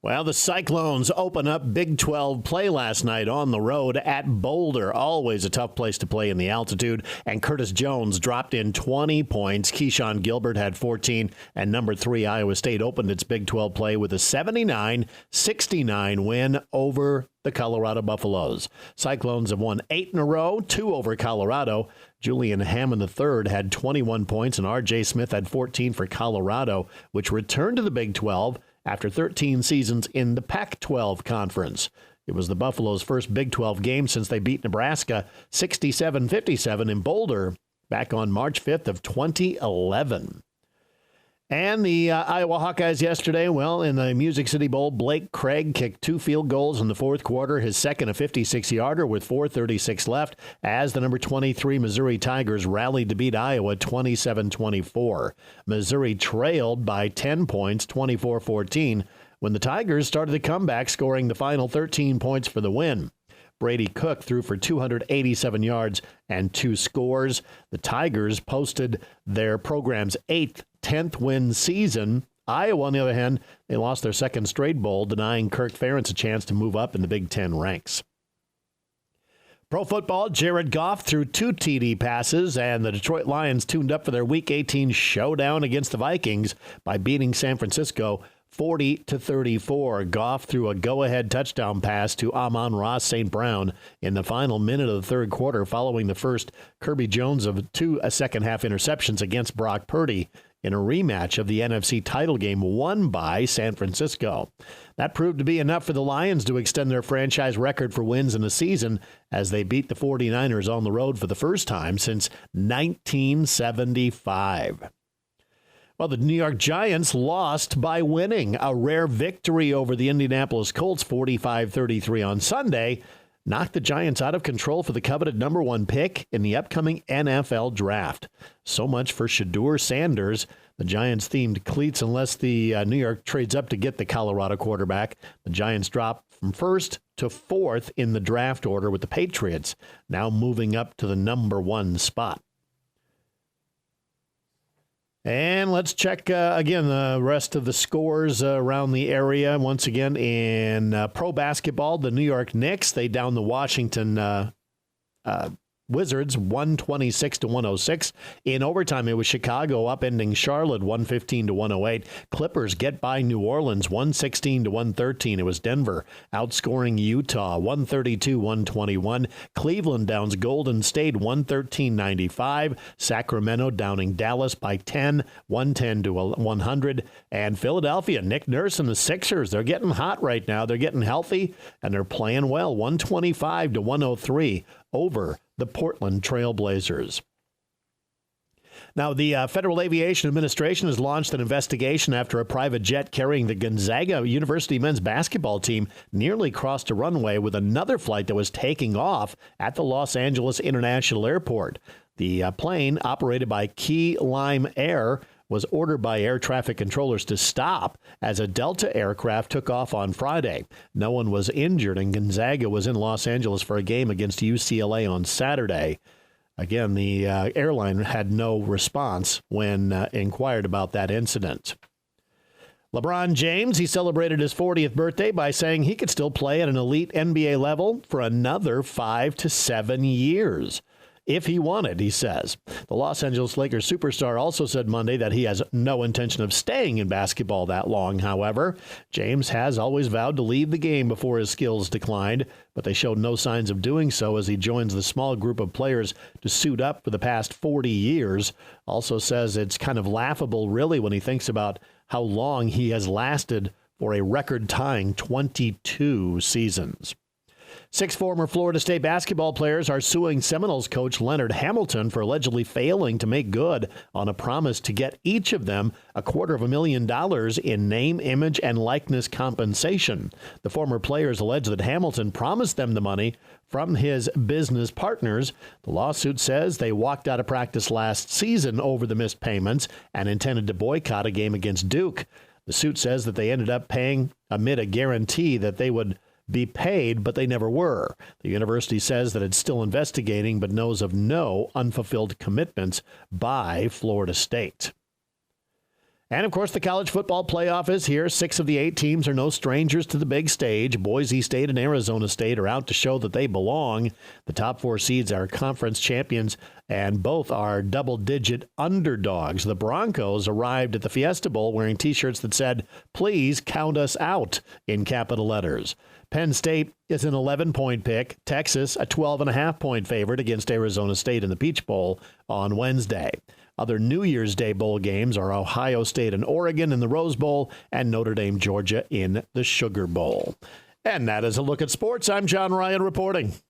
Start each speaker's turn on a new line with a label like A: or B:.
A: Well, the Cyclones open up Big 12 play last night on the road at Boulder. Always a tough place to play in the altitude. And Curtis Jones dropped in 20 points. Keyshawn Gilbert had 14. And number 3, Iowa State opened its Big 12 play with a 79-69 win over the Colorado Buffaloes. Cyclones have won 8 in a row, 2 over Colorado. Julian Hammond III had 21 points, and R.J. Smith had 14 for Colorado, which returned to the Big 12 after 13 seasons in the Pac-12 conference. It was the Buffaloes' first Big 12 game since they beat Nebraska 67-57 in Boulder back on March 5th of 2011. And the Iowa Hawkeyes yesterday, well, in the Music City Bowl, Blake Craig kicked 2 field goals in the fourth quarter, his second a 56-yarder with 4:36 left, as the number 23 Missouri Tigers rallied to beat Iowa 27-24. Missouri trailed by 10 points, 24-14, when the Tigers started the comeback, scoring the final 13 points for the win. Brady Cook threw for 287 yards and 2 scores. The Tigers posted their program's 10th win season. Iowa, on the other hand, they lost their second straight bowl, denying Kirk Ferentz a chance to move up in the Big Ten ranks. Pro football, Jared Goff threw 2 TD passes, and the Detroit Lions tuned up for their Week 18 showdown against the Vikings by beating San Francisco 40-34. Goff threw a go-ahead touchdown pass to Amon-Ra St. Brown in the final minute of the third quarter, following the first Kirby Jones of 2 second-half interceptions against Brock Purdy in a rematch of the NFC title game won by San Francisco. That proved to be enough for the Lions to extend their franchise record for wins in a season as they beat the 49ers on the road for the first time since 1975. Well, the New York Giants lost by winning. A rare victory over the Indianapolis Colts, 45-33 on Sunday, knocked the Giants out of control for the coveted number 1 pick in the upcoming NFL draft. So much for Shedeur Sanders. The Giants-themed cleats unless the New York trades up to get the Colorado quarterback. The Giants drop from 1st to 4th in the draft order, with the Patriots now moving up to the number 1 spot. And let's check, again, the rest of the scores around the area. Once again, in pro basketball, the New York Knicks, they downed the Washington Wizards 126-106. In overtime, it was Chicago upending Charlotte 115-108. Clippers get by New Orleans 116-113. It was Denver outscoring Utah 132-121. Cleveland downs Golden State 113-95. Sacramento downing Dallas by 10, 110-100. And Philadelphia, Nick Nurse and the Sixers, they're getting hot right now. They're getting healthy, and they're playing well. 125-103 over the Portland Trail Blazers. Now, the Federal Aviation Administration has launched an investigation after a private jet carrying the Gonzaga University men's basketball team nearly crossed a runway with another flight that was taking off at the Los Angeles International Airport. The plane, operated by Key Lime Air, was ordered by air traffic controllers to stop as a Delta aircraft took off on Friday. No one was injured, and Gonzaga was in Los Angeles for a game against UCLA on Saturday. Again, the airline had no response when inquired about that incident. LeBron James, he celebrated his 40th birthday by saying he could still play at an elite NBA level for another 5 to 7 years. If he wanted, he says. The Los Angeles Lakers superstar also said Monday that he has no intention of staying in basketball that long. However, James has always vowed to leave the game before his skills declined, but they showed no signs of doing so as he joins the small group of players to suit up for the past 40 years. Also says it's kind of laughable, really, when he thinks about how long he has lasted for a record-tying 22 seasons. 6 former Florida State basketball players are suing Seminoles coach Leonard Hamilton for allegedly failing to make good on a promise to get each of them $250,000 in name, image, and likeness compensation. The former players allege that Hamilton promised them the money from his business partners. The lawsuit says they walked out of practice last season over the missed payments and intended to boycott a game against Duke. The suit says that they ended up paying amid a guarantee that they would be paid, but they never were. The university says that it's still investigating, but knows of no unfulfilled commitments by Florida State. And, of course, the college football playoff is here. 6 of the 8 teams are no strangers to the big stage. Boise State and Arizona State are out to show that they belong. The top 4 seeds are conference champions, and both are double-digit underdogs. The Broncos arrived at the Fiesta Bowl wearing T-shirts that said, "Please count us out," in capital letters. Penn State is an 11-point pick. Texas, a 12.5-point favorite against Arizona State in the Peach Bowl on Wednesday. Other New Year's Day bowl games are Ohio State and Oregon in the Rose Bowl and Notre Dame, Georgia in the Sugar Bowl. And that is a look at sports. I'm John Ryan reporting.